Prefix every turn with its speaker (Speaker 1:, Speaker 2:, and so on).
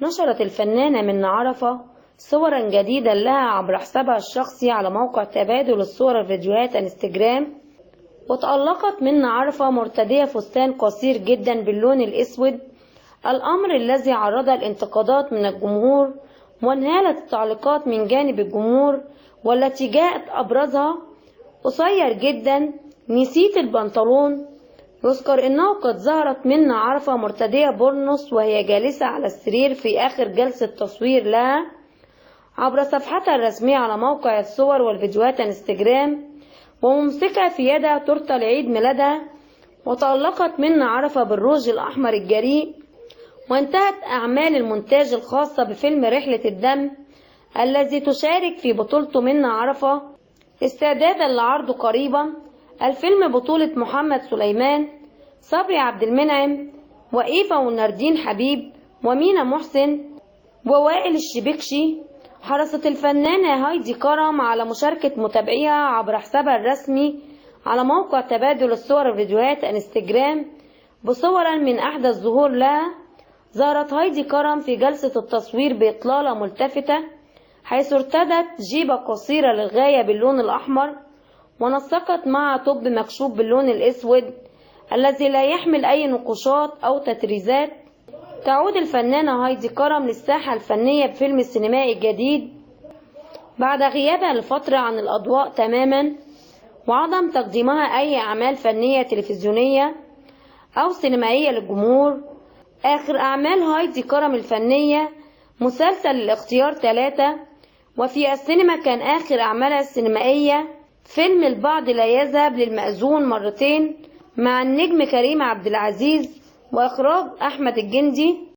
Speaker 1: نشرت الفنانة منة عرفة صورا جديدا لها عبر حسابها الشخصي على موقع تبادل الصور الفيديوهات انستجرام. وتألقت منة عرفة مرتدية فستان قصير جدا باللون الأسود، الأمر الذي عرض الانتقادات من الجمهور وانهالت التعليقات من جانب الجمهور، والتي جاءت أبرزها: قصير جدا، نسيت البنطلون. يذكر أنه قد ظهرت منة عرفة مرتدية بورنوس وهي جالسة على السرير في آخر جلسة تصوير لها عبر صفحتها الرسمية على موقع الصور والفيديوهات انستجرام، وممسكة في يدها تورتة لعيد ميلادها. وتألقت منة عرفة بالروج الأحمر الجريء. وانتهت أعمال المونتاج الخاصة بفيلم رحلة الدم الذي تشارك في بطولته منة عرفة استعدادا لعرضه قريبا. الفيلم بطولة محمد سليمان، صبري عبد المنعم، وإيفا وناردين حبيب، ومينا محسن، ووائل الشبكشي. حرصت الفنانة هايدي كرم على مشاركة متابعيها عبر حسابها الرسمي على موقع تبادل الصور والفيديوهات انستجرام بصورا من أحدث ظهور لها. ظهرت هايدي كرم في جلسة التصوير بإطلالة ملتفتة، حيث ارتدت جيبة قصيرة للغاية باللون الأحمر، ونسقت معها توب مكشوف باللون الأسود الذي لا يحمل أي نقوشات أو تطريزات. تعود الفنانة هايدي كرم للساحة الفنية بفيلم سينمائي جديد بعد غيابها لفترة عن الأضواء تماما وعدم تقديمها أي أعمال فنية تلفزيونية أو سينمائية للجمهور. آخر أعمال هايدي كرم الفنية مسلسل الاختيار 3، وفي السينما كان آخر أعمالها السينمائية فيلم البعض لا يذهب للمأذون مرتين مع النجم كريم عبد العزيز وإخراج أحمد الجندي.